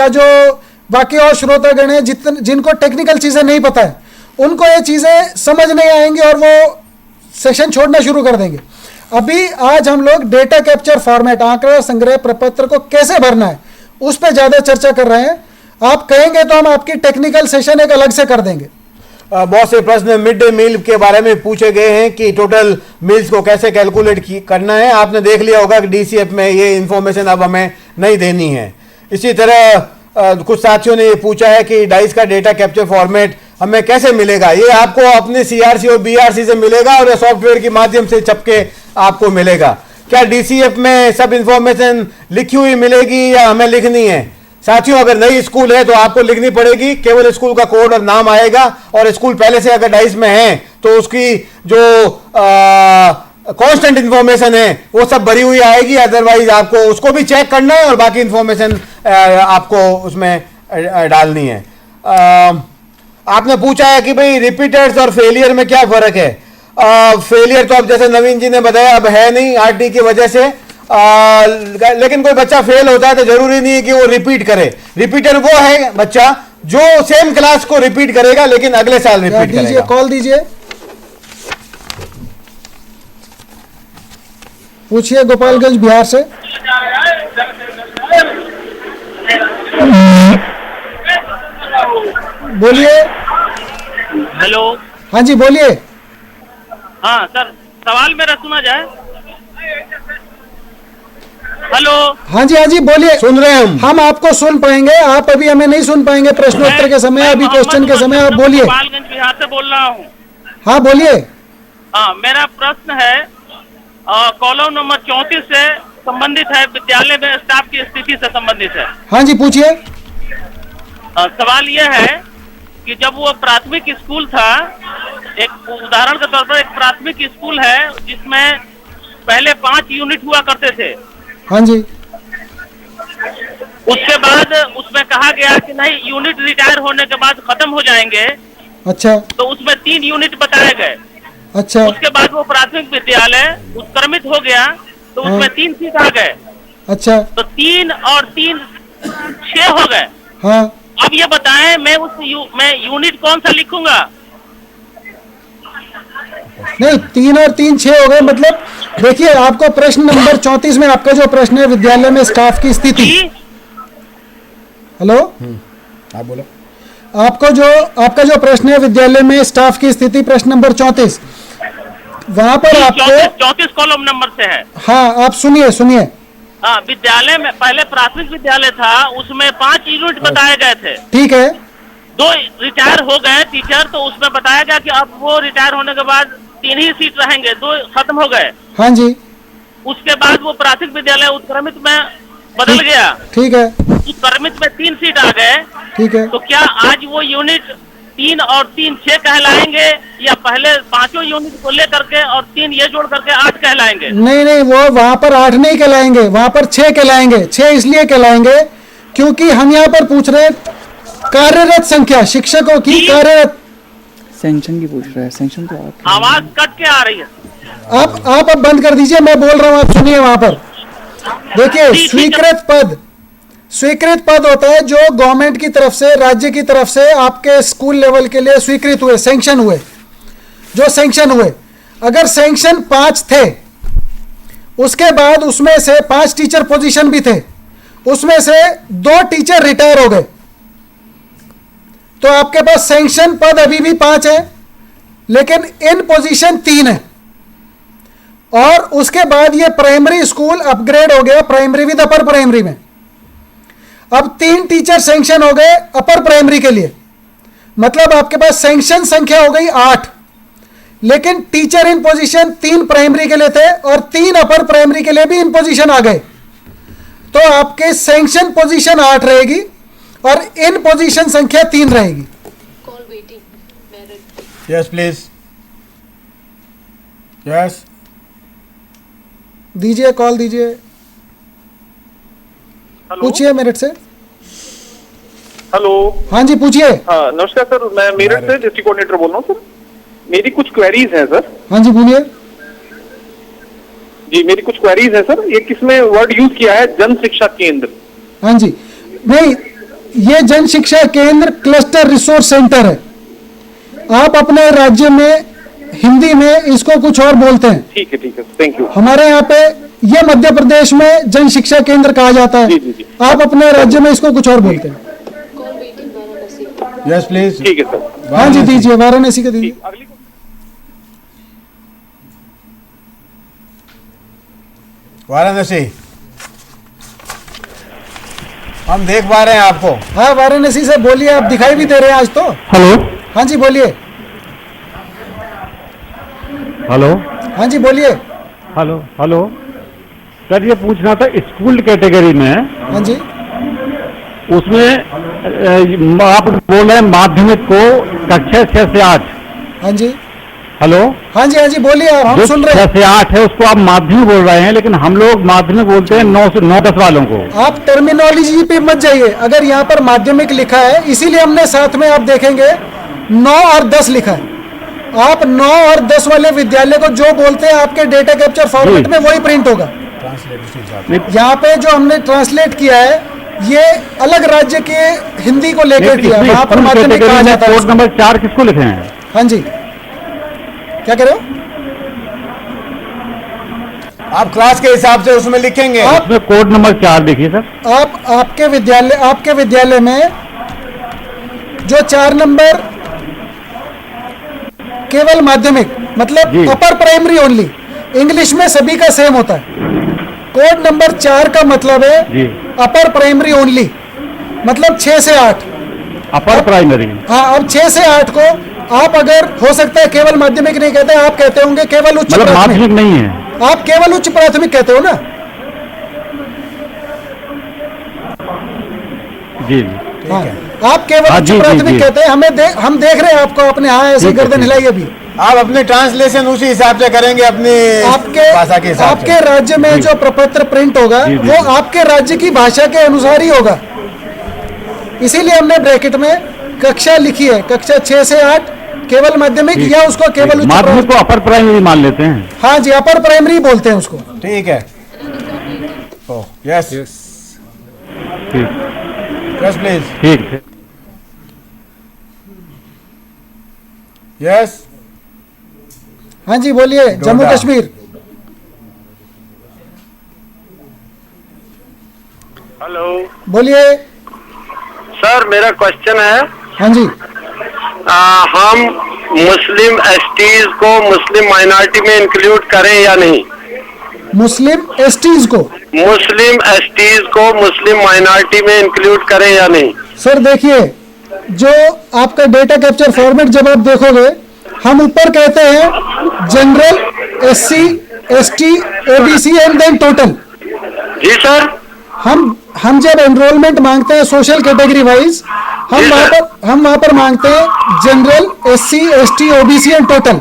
या जो बाकी और श्रोतागण हैं जिनको टेक्निकल चीज़ें नहीं पता है, उनको ये चीज़ें समझ नहीं आएंगी और वो सेशन छोड़ना शुरू कर देंगे। अभी आज हम लोग डेटा कैप्चर फॉर्मेट, आंकड़ा संग्रह प्रपत्र को कैसे भरना है, उस पर ज़्यादा चर्चा कर रहे हैं। आप कहेंगे तो हम आपकी टेक्निकल सेशन एक अलग से कर देंगे। बहुत से प्रश्न मिड डे मील के बारे में पूछे गए हैं कि टोटल मील्स को कैसे कैलकुलेट करना है। आपने देख लिया होगा कि डीसीएफ में ये इंफॉर्मेशन अब हमें नहीं देनी है। इसी तरह कुछ साथियों ने ये पूछा है कि डाइस का डेटा कैप्चर फॉर्मेट हमें कैसे मिलेगा। ये आपको अपने सीआरसी और बीआरसी से मिलेगा और सॉफ्टवेयर के माध्यम से छपके आपको मिलेगा। क्या डीसीएफ में सब इंफॉर्मेशन लिखी हुई मिलेगी या हमें लिखनी है? साथियों, अगर नई स्कूल है तो आपको लिखनी पड़ेगी, केवल स्कूल का कोड और नाम आएगा, और स्कूल पहले से अगर डाइस में है तो उसकी जो कांस्टेंट इंफॉर्मेशन है वो सब भरी हुई आएगी। अदरवाइज आपको उसको भी चेक करना है और बाकी इंफॉर्मेशन आपको उसमें डालनी है। आपने पूछा है कि भाई रिपीटर्स और फेलियर में क्या फर्क है। फेलियर तो अब जैसे नवीन जी ने बताया अब है नहीं आरटी की वजह से, लेकिन कोई बच्चा फेल होता है तो जरूरी नहीं है कि वो रिपीट करे। रिपीटर वो है बच्चा जो सेम क्लास को रिपीट करेगा लेकिन अगले साल रिपीट करेगा। कॉल दीजिए, पूछिए गोपालगंज बिहार से। बोलिए। हेलो। हाँ जी बोलिए। हाँ सर, सवाल मेरा सुना जाए। हेलो। हाँ जी बोलिए। सुन रहे हैं हम आपको सुन पाएंगे, आप अभी हमें नहीं सुन पाएंगे प्रश्नोत्तर के समय, अभी क्वेश्चन के समय आप बोलिए। गोपालगंज बिहार से बोल रहा हूँ। हाँ बोलिए। हाँ, मेरा प्रश्न है कॉलम नंबर 34 से संबंधित है, विद्यालय में स्टाफ की स्थिति से संबंधित है। हाँ जी पूछिए। सवाल यह है कि जब वो प्राथमिक स्कूल था, एक उदाहरण के तौर पर एक प्राथमिक स्कूल है जिसमें पहले 5 यूनिट हुआ करते थे। हाँ जी। उसके बाद उसमें कहा गया कि नहीं, यूनिट रिटायर होने के बाद खत्म हो जाएंगे। अच्छा। तो उसमें 3 यूनिट बताए गए। अच्छा। उसके बाद वो प्राथमिक विद्यालय उत्क्रमित हो गया तो उसमें 3 सीट आ गए। अच्छा। तो 3 और 3 6 हो गए। हाँ। अब ये बताएं मैं यूनिट कौन सा लिखूंगा? नहीं, 3 और 3 6 हो गए। मतलब देखिए, आपको प्रश्न नंबर 34 में आपका जो प्रश्न है विद्यालय में स्टाफ की स्थिति। हेलो, आप बोलो। आपका जो प्रश्न है विद्यालय में स्टाफ की स्थिति, प्रश्न नंबर 34, वहां पर आपको 34 कॉलम नंबर से है। हाँ, आप सुनिए। हाँ, विद्यालय में पहले प्राथमिक विद्यालय था, उसमें 5 यूनिट बताए गए थे। ठीक है। 2 रिटायर हो गए टीचर, तो उसमें बताया गया कि अब वो रिटायर होने के बाद 3 ही सीट रहेंगे, 2 खत्म हो गए। हाँ जी। उसके बाद वो प्राथमिक विद्यालय उत्क्रमित में बदल गया। ठीक है। उत्क्रमित में 3 सीट आ गए। ठीक है। तो क्या आज वो यूनिट 3 और 3 6 कहलाएंगे या पहले 5 यूनिट को लेकर के और 3 ये जोड़ करके 8 कहलाएंगे? नहीं, वो वहां पर 8 नहीं कहलाएंगे, वहां पर 6 कहलाएंगे। 6 इसलिए कहलाएंगे क्योंकि हम यहाँ पर पूछ रहे हैं कार्यरत संख्या, शिक्षकों की कार्यरत। सेंक्शन की पूछ रहा है। सेंक्शन तो आप आवाज कट के आ रही है। आप अब बंद कर दीजिए, मैं बोल रहा हूँ, आप सुनिए। वहां पर देखिए, स्वीकृत पद होता है जो गवर्नमेंट की तरफ से, राज्य की तरफ से आपके स्कूल लेवल के लिए स्वीकृत हुए, सैंक्शन हुए। अगर सैंक्शन 5 थे, उसके बाद उसमें से 5 टीचर पोजीशन भी थे, उसमें से 2 टीचर रिटायर हो गए, तो आपके पास सैंक्शन पद अभी भी 5 है, लेकिन इन पोजीशन 3 है। और उसके बाद ये प्राइमरी स्कूल अपग्रेड हो गया प्राइमरी विद अपर प्राइमरी में। अब 3 टीचर सैंक्शन हो गए अपर प्राइमरी के लिए, मतलब आपके पास सैंक्शन संख्या हो गई 8, लेकिन टीचर इन पोजीशन 3 प्राइमरी के लिए थे और 3 अपर प्राइमरी के लिए भी इन पोजीशन आ गए। तो आपके सैंक्शन पोजीशन 8 रहेगी और इन पोजीशन संख्या 3 रहेगी। Call waiting. Yes please. Yes दीजिए, कॉल दीजिए। पूछिए मेरठ से। हेलो। हाँ जी पूछिए। हाँ नमस्कार सर, मैं मेरठ से डिस्ट्रिक्ट कोऑर्डिनेटर बोल रहा हूँ सर। मेरी कुछ क्वेरीज हैं सर। हाँ जी बोलिए। जी मेरी कुछ क्वेरीज हैं सर। ये किसमें वर्ड यूज किया है, जन शिक्षा केंद्र? हाँ जी, नहीं ये जन शिक्षा केंद्र क्लस्टर रिसोर्स सेंटर है। आप अपने राज्य में हिंदी में इसको कुछ और बोलते हैं। ठीक है, थैंक यू। हमारे यहाँ पे ये मध्य प्रदेश में जन शिक्षा केंद्र कहा जाता है। जी। आप अपने राज्य में इसको कुछ और बोलते हैं। Call waiting Varanasi. Yes please. ठीक है सर। हाँ जी दीजिए, वाराणसी का दीजिए। अगली वाराणसी हम देख पा रहे हैं आपको। हाँ वाराणसी से बोलिए, आप दिखाई भी दे रहे हैं आज तो। हेलो हाँ जी बोलिए। हेलो हाँ जी बोलिए। हेलो हेलो सर, ये पूछना था स्कूल कैटेगरी में हाँ जी उसमें आप बोल रहे हैं माध्यमिक को कक्षा 6 से 8। हाँ जी हेलो हाँ जी बोलिए, आप हम जो सुन रहे 6 हैं। से 8 है उसको आप माध्यमिक बोल रहे हैं, लेकिन हम लोग माध्यमिक बोलते हैं 9 से 9-10 वालों को। आप टर्मिनोलॉजी पे मत जाइए। अगर यहाँ पर माध्यमिक लिखा है, इसीलिए हमने साथ में आप देखेंगे 9 और 10 लिखा है। आप 9 और 10 वाले विद्यालय को जो बोलते हैं आपके डेटा कैप्चर फॉर्मेट में वही प्रिंट होगा। यहाँ पे जो हमने ट्रांसलेट किया है ये अलग राज्य के हिंदी को लेकर किया है, वहाँ पर माध्यमिक कहा जाता है। कोड नंबर 4 किसको लिखे हैं? हाँ जी क्या कह रहे हो आप क्लास के हिसाब से उसमें लिखेंगे। उसमें कोड नंबर 4 देखिए सर। आप आपके विद्यालय में जो 4 नंबर केवल माध्यमिक मतलब जी। अपर प्राइमरी ओनली, इंग्लिश में सभी का सेम होता है। कोड नंबर 4 का मतलब है जी अपर प्राइमरी ओनली, मतलब 6 से 8। Upper primary. हाँ, अब 6 से 8 को आप अगर हो सकता है केवल माध्यमिक नहीं कहते, आप कहते होंगे केवल उच्च मतलब प्राथमिक। माध्यमिक नहीं है। आप केवल उच्च प्राथमिक कहते हो ना। जी हाँ, आप केवल हाँ, उच्च जी, जी, प्राथमिक जी। कहते हैं। हम देख रहे हैं आपको अपने यहाँ ऐसे ठीक है, गर्दन ठीक है। हिलाई अभी। आप अपने ट्रांसलेशन उसी हिसाब से करेंगे, अपनी भाषा के हिसाब आपके से। राज्य में जो प्रपत्र प्रिंट होगा जी, जी, वो जी। आपके राज्य की भाषा के अनुसार ही होगा। इसीलिए हमने ब्रैकेट में कक्षा लिखी है, कक्षा 6 से 8 केवल माध्यमिक या उसको केवल उच्च माध्यमिक प्राथमिक। को अपर प्राइमरी मान लेते हैं। हाँ जी, अपर प्राइमरी बोलते हैं उसको। ठीक है। ओह यस ठीक यस प्लीज। ठीक है। यस हाँ जी बोलिए। जम्मू डोडा। कश्मीर। हेलो बोलिए। सर, मेरा क्वेश्चन है हाँ जी हम मुस्लिम एसटीज को मुस्लिम माइनॉरिटी में इंक्लूड करें या नहीं? मुस्लिम एसटीज को। मुस्लिम एसटीज को मुस्लिम माइनॉरिटी में इंक्लूड करें या नहीं? सर देखिए, जो आपका डेटा कैप्चर फॉर्मेट जब आप देखोगे, हम ऊपर कहते हैं general, SC, ST, OBC and then total. जी सर। हम जब एनरोलमेंट मांगते हैं सोशल कैटेगरी वाइज, हम वहां पर मांगते हैं general, SC, ST, OBC and total.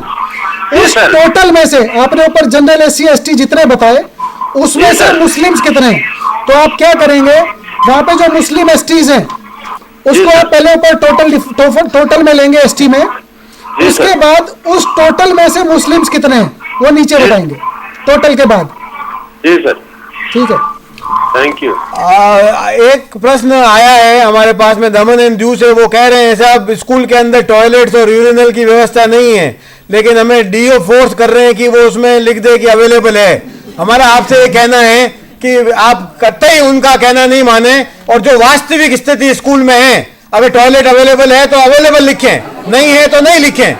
उस सर। टोटल में से आपने ऊपर जनरल, एससी, एसटी जितने बताए उसमें से सर। मुस्लिम्स कितने हैं, तो आप क्या करेंगे, वहां पे जो मुस्लिम एसटीज हैं उसको सर। आप पहले ऊपर टोटल में लेंगे एसटी में, उसके सर। बाद उस टोटल में से मुस्लिम्स कितने हैं वो नीचे बताएंगे टोटल के बाद। जी सर, ठीक है। Thank you. एक प्रश्न आया है हमारे पास में दमन एंड दीव से। वो कह रहे हैं साहब स्कूल के अंदर टॉयलेट्स और यूरिनल की व्यवस्था नहीं है, लेकिन हमें डीओ फोर्स कर रहे हैं कि वो उसमें लिख दे कि अवेलेबल है। हमारा आपसे ये कहना है कि आप कतई उनका कहना नहीं माने, और जो वास्तविक स्थिति स्कूल में है, अगर टॉयलेट अवेलेबल है तो अवेलेबल लिखें, नहीं है तो नहीं लिखें।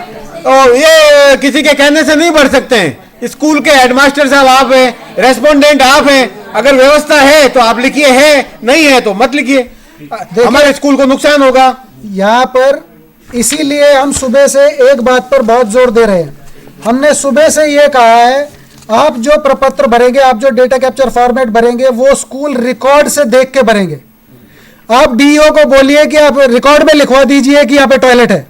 और ये किसी के कहने से नहीं बढ़ सकते हैं। स्कूल के हेडमास्टर साहब आप हैं, रेस्पोंडेंट आप हैं। अगर व्यवस्था है तो आप लिखिए, है नहीं है तो मत लिखिए, हमारे स्कूल को नुकसान होगा। यहाँ पर इसीलिए हम सुबह से एक बात पर बहुत जोर दे रहे हैं। हमने सुबह से ये कहा है, आप जो प्रपत्र भरेंगे, आप जो डेटा कैप्चर फॉर्मेट भरेंगे, वो स्कूल रिकॉर्ड से देख के भरेंगे। आप डीईओ को बोलिए कि आप रिकॉर्ड में लिखवा दीजिए कि यहाँ पे टॉयलेट है,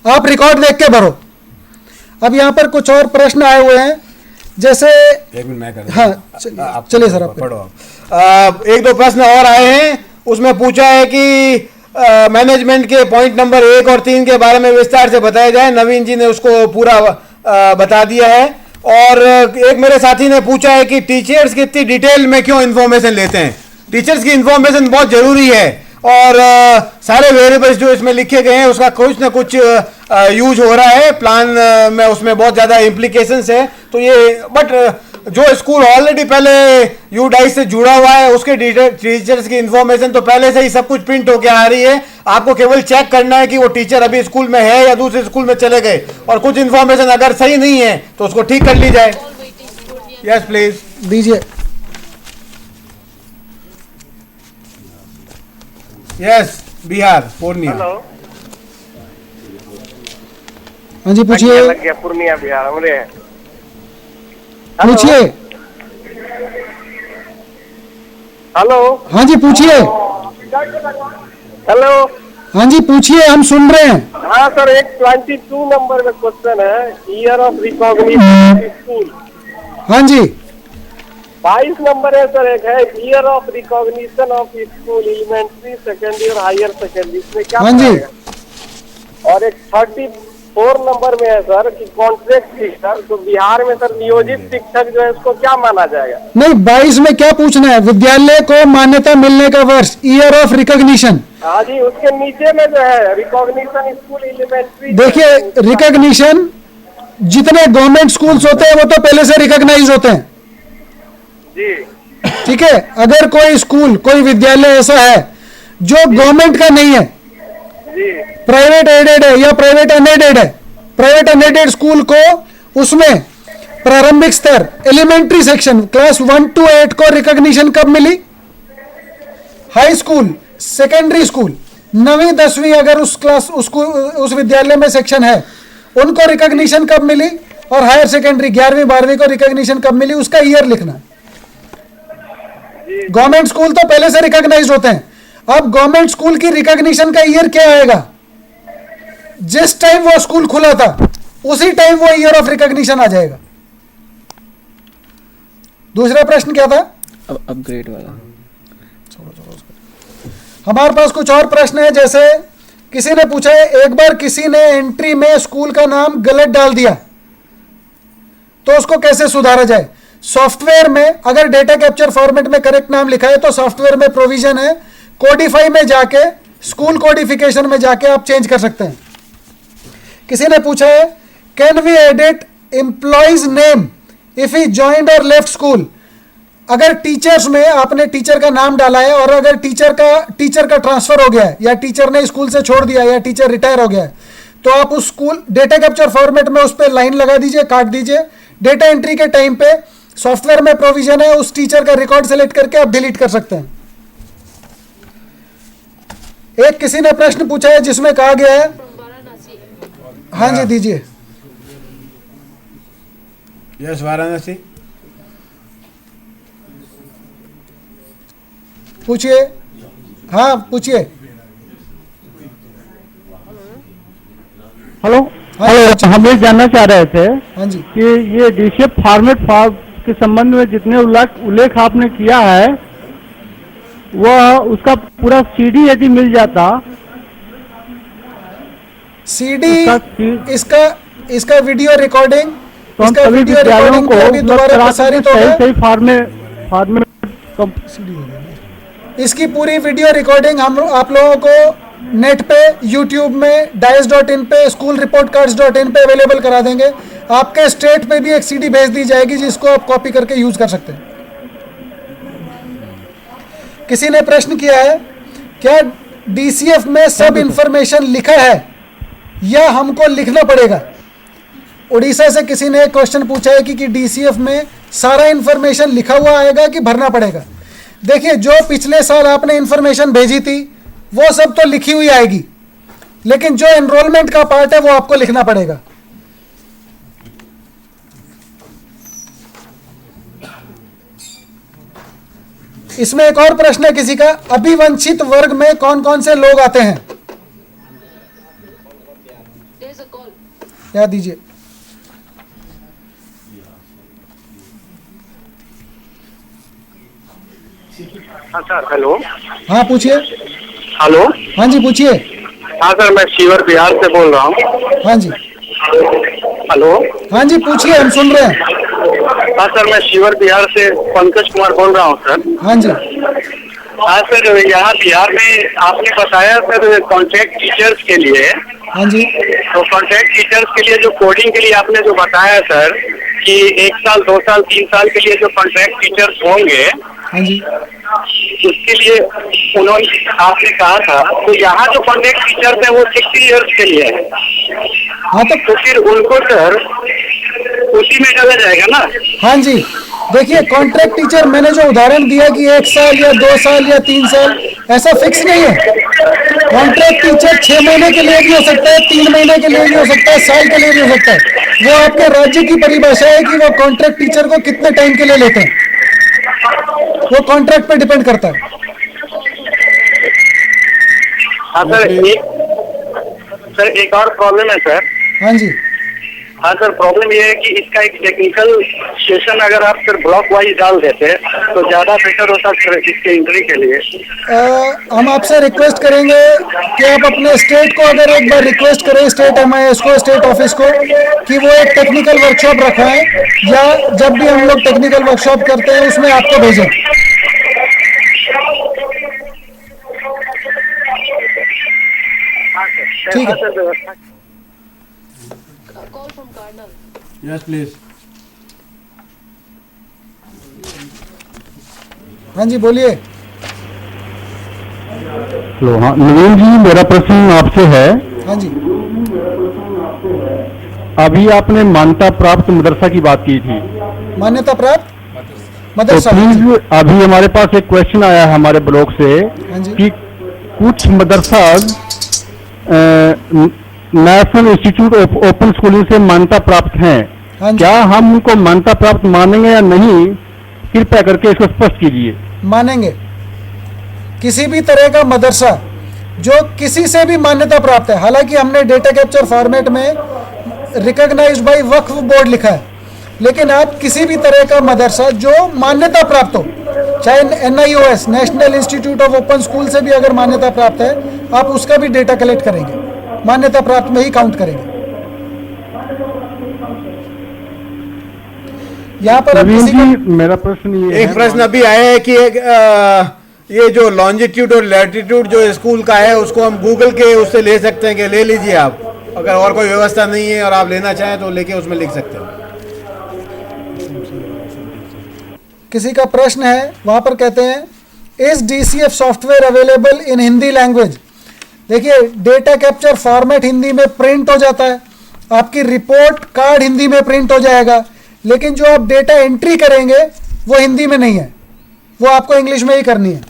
आप रिकॉर्ड देख के भरो। अब यहाँ पर कुछ और प्रश्न आए हुए हैं, जैसे एक मिनट मैं कर हाँ चलिए सर आप पढ़ो आप। एक दो प्रश्न और आए हैं, उसमें पूछा है कि मैनेजमेंट के पॉइंट नंबर 1 और 3 के बारे में विस्तार से बताया जाए। नवीन जी ने उसको पूरा बता दिया है। और एक मेरे साथी ने पूछा है कि टीचर्स कितनी डिटेल में क्यों इन्फॉर्मेशन लेते हैं। टीचर्स की इंफॉर्मेशन बहुत जरूरी है और सारे वेरिएबल्स जो इसमें लिखे गए हैं उसका कुछ ना कुछ यूज हो रहा है प्लान में, उसमें बहुत ज़्यादा इम्प्लीकेशंस है। तो ये बट जो स्कूल ऑलरेडी पहले यूडाइस से जुड़ा हुआ है उसके टीचर्स की इंफॉर्मेशन तो पहले से ही सब कुछ प्रिंट होके आ रही है। आपको केवल चेक करना है कि वो टीचर अभी स्कूल में है या दूसरे स्कूल में चले गए, और कुछ इंफॉर्मेशन अगर सही नहीं है तो उसको ठीक कर ली जाए। यस प्लीज दीजिए। यस बिहार पूर्णिया। हाँ जी पूछिए। लग गया पूर्णिया बिहार हमरे। पूछिए। हेलो। हाँ जी पूछिए। हेलो। हाँ जी पूछिए, हम सुन रहे हैं। हाँ सर, एक 22 नंबर में क्वेश्चन है, ईयर ऑफ रिकॉग्निशन स्कूल। हाँ जी। 22 नंबर है सर, एक है year of recognition of school elementary secondary और हायर सेकेंडरी, इसमें क्या हाँ जी। और एक 34 नंबर में है सर कि कॉन्ट्रैक्ट टीचर, तो बिहार में सर नियोजित शिक्षक जो है उसको क्या माना जाएगा? नहीं, 22 में क्या पूछना है? विद्यालय को मान्यता मिलने का वर्ष, ईयर ऑफ रिकॉग्निशन। हाँ जी, उसके नीचे में जो है रिकॉग्निशन स्कूल एलिमेंट्री। देखिए, रिकॉग्निशन जितने गवर्नमेंट स्कूल्स होते हैं वो तो पहले से रिकॉग्नाइज होते हैं जी। ठीक है। अगर कोई स्कूल, कोई विद्यालय ऐसा है जो गवर्नमेंट का नहीं है, प्राइवेट एडेड है या प्राइवेट अनएडेड है, प्राइवेट अनएडेड स्कूल को उसमें प्रारंभिक स्तर एलिमेंट्री सेक्शन क्लास 1 to 8 को रिकॉग्निशन कब मिली? हाई स्कूल, सेकेंडरी स्कूल, 9वीं 10वीं अगर उस क्लास उस विद्यालय में सेक्शन है उनको रिकॉग्निशन कब मिली? और हायर सेकेंडरी 11वीं 12वीं को रिकॉग्निशन कब मिली? उसका ईयर लिखना। गवर्नमेंट स्कूल तो पहले से रिकॉग्नाइज होते हैं। अब गवर्नमेंट स्कूल की रिकॉग्निशन का ईयर क्या आएगा? जिस टाइम वो स्कूल खुला था उसी टाइम वो ईयर ऑफ रिकॉग्निशन आ जाएगा। दूसरा प्रश्न क्या था? अपग्रेड वाला। हमारे पास कुछ और प्रश्न है, जैसे किसी ने पूछा है, एक बार किसी ने एंट्री में स्कूल का नाम गलत डाल दिया तो उसको कैसे सुधारा जाए? सॉफ्टवेयर में अगर डेटा कैप्चर फॉर्मेट में करेक्ट नाम लिखा है तो सॉफ्टवेयर में प्रोविजन है, कोडिफाई में जाके, स्कूल कोडिफिकेशन में जाके आप चेंज कर सकते हैं। किसी ने पूछा है, can we edit employees name if he joined और लेफ्ट स्कूल? अगर टीचर्स में आपने टीचर का नाम डाला है और अगर टीचर का ट्रांसफर हो गया है या टीचर ने स्कूल से छोड़ दिया या टीचर रिटायर हो गया है तो आप उस स्कूल डेटा कैप्चर फॉर्मेट में उस पर लाइन लगा दीजिए, काट दीजिए। डेटा एंट्री के टाइम पे सॉफ्टवेयर में प्रोविजन है, उस टीचर का रिकॉर्ड सेलेक्ट करके आप डिलीट कर सकते हैं। एक किसी ने प्रश्न पूछा है जिसमें कहा गया है, हाँ जी दीजिए। यस वाराणसी। पूछिए। हाँ पूछिए। हेलो। हाँ, हेलो, हम ये जानना चाह रहे थे हाँ जी कि ये डीसीएफ फॉर्मेट के संबंध में जितने उल्लेख आपने किया है वह उसका पूरा सीडी यदि मिल जाता, सीडी, इसका वीडियो रिकॉर्डिंग, तो हम सभी विद्यालयों को दोबारा प्रसारित होगा। सही फॉर्मेट इसकी पूरी वीडियो रिकॉर्डिंग हम आप लोगों को नेट पे, यूट्यूब में, dice.in पे, schoolreportcards.in पे अवेलेबल करा देंगे। आपके स्टेट पे भी एक सीडी भेज दी जाएगी जिसको आप कॉपी करके यूज कर सकते हैं। किसी ने प्रश्न किया है, क्या डीसीएफ में सब इंफॉर्मेशन लिखा है या हमको लिखना पड़ेगा? उड़ीसा से किसी ने क्वेश्चन पूछा है कि डीसीएफ में सारा इंफॉर्मेशन लिखा हुआ आएगा कि भरना पड़ेगा? देखिए, जो पिछले साल आपने इंफॉर्मेशन भेजी थी वो सब तो लिखी हुई आएगी, लेकिन जो एनरोलमेंट का पार्ट है वो आपको लिखना पड़ेगा। इसमें एक और प्रश्न है किसी का, अभिवंचित वर्ग में कौन कौन से लोग आते हैं? There's a call. याद दीजिए। हाँ सर, हेलो। हाँ पूछिए। हेलो। हाँ जी पूछिए। हाँ सर, मैं शिवर बिहार से बोल रहा हूँ। हाँ जी। हेलो। हाँ जी पूछिए, हम सुन रहे हैं। हाँ सर, मैं शिवर बिहार से पंकज कुमार बोल रहा हूँ सर। हाँ जी। हाँ सर, यहाँ बिहार में आपने बताया सर कॉन्ट्रैक्ट टीचर्स के लिए, हाँ जी, तो कॉन्ट्रैक्ट टीचर्स के लिए जो कोडिंग के लिए आपने जो बताया सर कि 1 साल 2 साल 3 साल के लिए जो कॉन्ट्रैक्ट टीचर्स होंगे, हाँ जी, उसके लिए उन्होंने आपने कहा था, तो यहाँ जो कॉन्ट्रैक्ट टीचर्स हैं वो 60 इयर्स के लिए है। हाँ तो फिर उनको सर उसी में डाला जाएगा ना? हाँ जी, देखिए कॉन्ट्रैक्ट टीचर मैंने जो उदाहरण दिया कि 1 साल या 2 साल या 3 साल, ऐसा फिक्स नहीं है। कॉन्ट्रैक्ट टीचर 6 महीने के लिए भी हो सकता है, 3 महीने के लिए भी हो सकता है, साल के लिए भी हो सकता है। वो आपके राज्य की परिभाषा है कि वो कॉन्ट्रैक्ट टीचर को कितने टाइम के लिए लेते हैं, वो कॉन्ट्रैक्ट पे डिपेंड करता है। हाँ सर, एक और प्रॉब्लम है सर। हाँ जी, हाँ सर, प्रॉब्लम ये है कि इसका एक टेक्निकल सेशन अगर आप सर ब्लॉक वाइज डाल देते तो ज्यादा बेटर होता सर इसके एंट्री के लिए। हम आपसे रिक्वेस्ट करेंगे कि आप अपने स्टेट को अगर एक बार रिक्वेस्ट करें, स्टेट MIS को, स्टेट ऑफिस को, कि वो एक टेक्निकल वर्कशॉप रखवाएं, या जब भी हम लोग टेक्निकल वर्कशॉप करते हैं उसमें आपको भेजें। ठीक है। Call from Karnal. Yes please. हाँ जी, बोलिए। हेलो, हाँ नवीन जी, मेरा प्रश्न आपसे है। हाँ जी, अभी आपने मान्यता प्राप्त मदरसा की बात की थी, मान्यता प्राप्त तो मदरसा। प्लीज अभी हमारे पास एक क्वेश्चन आया है हमारे ब्लॉग से हाँ जी, कि कुछ मदरसा national institute of open schooling से मान्यता प्राप्त हैं, हाँ जी, क्या हम उनको मान्यता प्राप्त मानेंगे या नहीं? कृपया करके इसको स्पष्ट कीजिए। मानेंगे। किसी भी तरह का मदरसा जो किसी से भी मान्यता प्राप्त है, हालांकि हमने डेटा कैप्चर फॉर्मेट में रिकॉग्नाइज्ड बाय वक्फ बोर्ड लिखा है, लेकिन आप किसी भी तरह का मदरसा जो मान्यता प्राप्त हो, चाहे NIOS national institute of open school से भी अगर मान्यता प्राप्त है, आप उसका भी डेटा कलेक्ट करेंगे, मान्यता प्राप्त में ही काउंट करेंगे। यहाँ पर अब नवीन किसी का जी, मेरा प्रश्न ये एक है, प्रश्न अभी आया है कि ये जो लॉन्जिट्यूड और लैटिट्यूड जो स्कूल का है उसको हम गूगल के उससे ले सकते हैं कि ले लीजिए आप, अगर और कोई व्यवस्था नहीं है और आप लेना चाहें तो लेके उसमें लिख सकते हैं। किसी का प्रश्न है, वहां पर कहते हैं is DCF software available in Hindi language. देखिए, डेटा कैप्चर फॉर्मेट हिंदी में प्रिंट हो जाता है, आपकी रिपोर्ट कार्ड हिंदी में प्रिंट हो जाएगा, लेकिन जो आप डेटा एंट्री करेंगे वो हिंदी में नहीं है, वो आपको इंग्लिश में ही करनी है।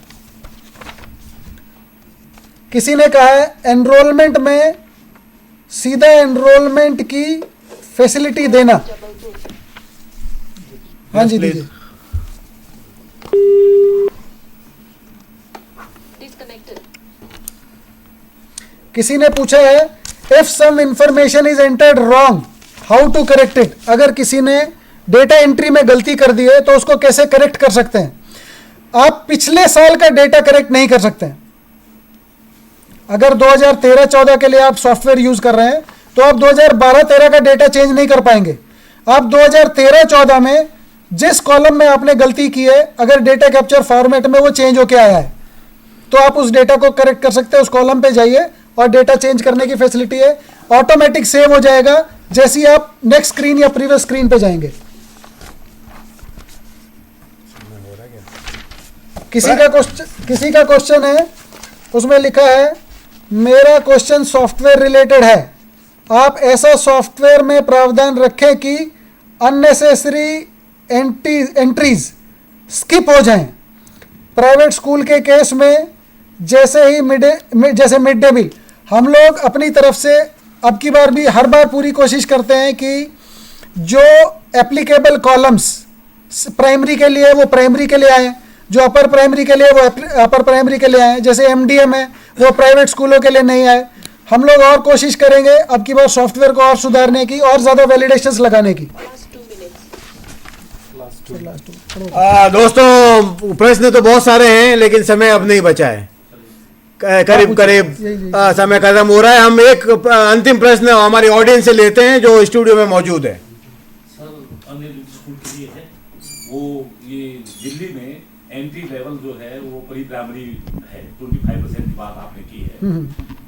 किसी ने कहा है एनरोलमेंट में सीधा एनरोलमेंट की फैसिलिटी देना। हाँ जी, दीजिए। Disconnected. किसी ने पूछा है if some information is entered wrong how to correct it. अगर किसी ने डेटा एंट्री में गलती कर दी है तो उसको कैसे करेक्ट कर सकते हैं। आप पिछले साल का डेटा करेक्ट नहीं कर सकते हैं। अगर 2013-14 के लिए आप सॉफ्टवेयर यूज कर रहे हैं तो आप 2012-13 का डेटा चेंज नहीं कर पाएंगे। आप 2013-14 में जिस कॉलम में आपने गलती की है, अगर डेटा कैप्चर फॉर्मेट में वो चेंज होके आया है तो आप उस डेटा को करेक्ट कर सकते हैं। उस कॉलम पे जाइए और डेटा चेंज करने की फैसिलिटी है, ऑटोमेटिक सेव हो जाएगा जैसे ही आप नेक्स्ट स्क्रीन या प्रीवियस स्क्रीन पे जाएंगे। किसी का क्वेश्चन है, उसमें लिखा है मेरा क्वेश्चन सॉफ्टवेयर रिलेटेड है, आप ऐसा सॉफ्टवेयर में प्रावधान रखें कि अननेसेसरी एंट्रीज स्किप हो जाएं। प्राइवेट स्कूल के केस में जैसे मिड डे मील, हम लोग अपनी तरफ से अब की बार भी हर बार पूरी कोशिश करते हैं कि जो एप्लीकेबल कॉलम्स प्राइमरी के लिए वो प्राइमरी के लिए आए, जो अपर प्राइमरी के लिए वो अपर प्राइमरी के लिए आए। जैसे MDM है वो प्राइवेट स्कूलों के लिए नहीं आए। हम लोग और कोशिश करेंगे अब की बार सॉफ्टवेयर को और सुधारने की और ज़्यादा वैलिडेशंस लगाने की। दोस्तों, प्रश्न तो बहुत सारे हैं लेकिन समय अब नहीं बचा है, करीब समय खत्म हो रहा है। हम एक अंतिम प्रश्न हमारी ऑडियंस से लेते हैं जो स्टूडियो में मौजूद है। सर, अनिल स्कूल के लिए है, वो ये दिल्ली में एंट्री लेवल जो है वो प्री प्राइमरी है, 25% की बात आपने की है,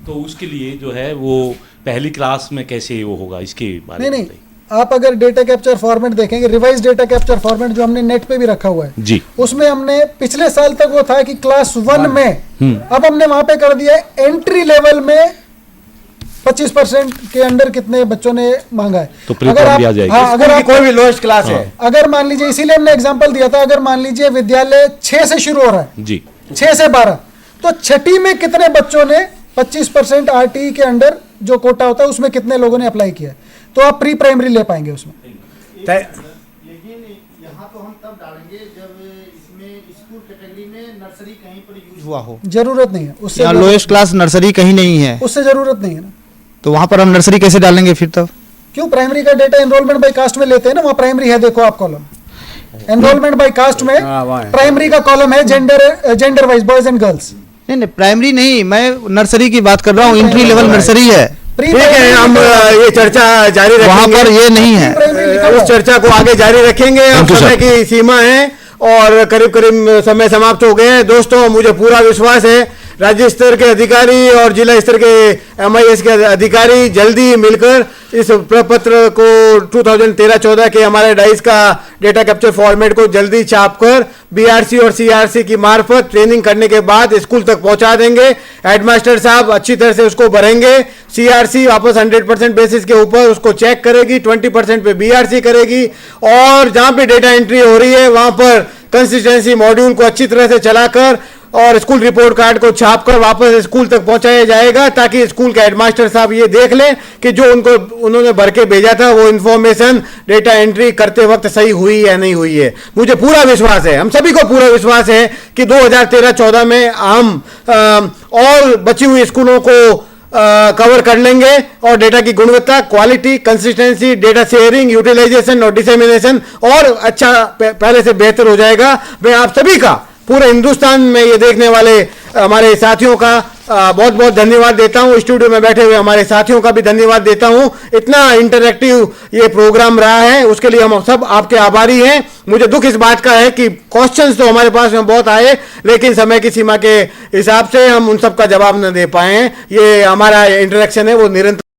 तो उसके लिए जो है वो पहली क्लास में कैसे वो होगा, इसके बारे में नहीं, आप अगर डेटा कैप्चर फॉर्मेट देखेंगे, रिवाइज डेटा कैप्चर फॉर्मेट जो हमने नेट पे भी रखा हुआ है जी, उसमें हमने पिछले साल तक वो था कि क्लास 1 में, अब हमने वहां पे कर दिया है एंट्री लेवल में 25% के अंडर कितने बच्चों ने मांगा है। तो प्री प्राइमरी आ जाएगी। हाँ, अगर आप कोई भी लोएस्ट क्लास है, अगर मान लीजिए, इसीलिए हमने एग्जांपल दिया था, अगर मान लीजिए विद्यालय 6 से शुरू हो रहा है जी, 6 से 12, तो छठी में कितने बच्चों ने 25% आरटीई के अंडर जो कोटा होता है उसमें कितने लोगों ने अप्लाई किया, तो आप प्री प्राइमरी ले पाएंगे उसमें। लेकिन यहाँ तो हम तब डालेंगे जब इसमें स्कूल कैटेगरी में नर्सरी कहीं पर यूज हुआ हो। जरूरत नहीं है उससे, लोएस्ट क्लास नर्सरी कहीं नहीं है, उससे जरूरत नहीं है ना, तो वहाँ पर हम नर्सरी कैसे डालेंगे फिर तब? क्यों, प्राइमरी का डेटा एनरोलमेंट बाय कास्ट में लेते हैं ना, वहाँ प्राइमरी है, देखो आप कॉलम एनरोलमेंट बाय कास्ट में प्राइमरी का कॉलम है gender wise boys and girls. नहीं, प्राइमरी नहीं, मैं नर्सरी की बात कर रहा हूँ, एंट्री लेवल नर्सरी है। ठीक है, हम ये चर्चा जारी रखेंगे, वहाँ पर ये नहीं है, उस चर्चा को आगे जारी रखेंगे। अब समय की सीमा है और करीब करीब समय समाप्त हो गए हैं। दोस्तों, मुझे पूरा विश्वास है राज्य स्तर के अधिकारी और जिला स्तर के MIS के अधिकारी जल्दी मिलकर इस प्रपत्र को 2013-14 के हमारे डाइस का डेटा कैप्चर फॉर्मेट को जल्दी छापकर BRC और CRC की मार्फत ट्रेनिंग करने के बाद स्कूल तक पहुंचा देंगे। हेडमास्टर साहब अच्छी तरह से उसको भरेंगे, CRC वापस 100% बेसिस के ऊपर उसको चेक करेगी, 20% पे BRC करेगी, और जहां पे डेटा एंट्री हो रही है वहां पर कंसिस्टेंसी मॉड्यूल को अच्छी तरह से चलाकर और स्कूल रिपोर्ट कार्ड को छापकर वापस स्कूल तक पहुंचाया जाएगा, ताकि स्कूल के हेडमास्टर साहब ये देख लें कि जो उन्होंने भर के भेजा था वो इन्फॉर्मेशन डेटा एंट्री करते वक्त सही हुई या नहीं हुई है। मुझे पूरा विश्वास है, हम सभी को पूरा विश्वास है कि 2013-14 में हम और बची हुई स्कूलों को कवर कर लेंगे और डेटा की गुणवत्ता, quality, consistency, data sharing, utilisation और डिसेमिनेशन और अच्छा पहले से बेहतर हो जाएगा। मैं आप सभी का, पूरे हिंदुस्तान में ये देखने वाले हमारे साथियों का बहुत बहुत धन्यवाद देता हूँ। स्टूडियो में बैठे हुए हमारे साथियों का भी धन्यवाद देता हूँ। इतना इंटरैक्टिव ये प्रोग्राम रहा है, उसके लिए हम सब आपके आभारी हैं। मुझे दुख इस बात का है कि क्वेश्चंस तो हमारे पास में बहुत आए, लेकिन समय की सीमा के हिसाब से हम उन सब का जवाब न दे पाए हैं। ये हमारा इंटरेक्शन है वो निरंतर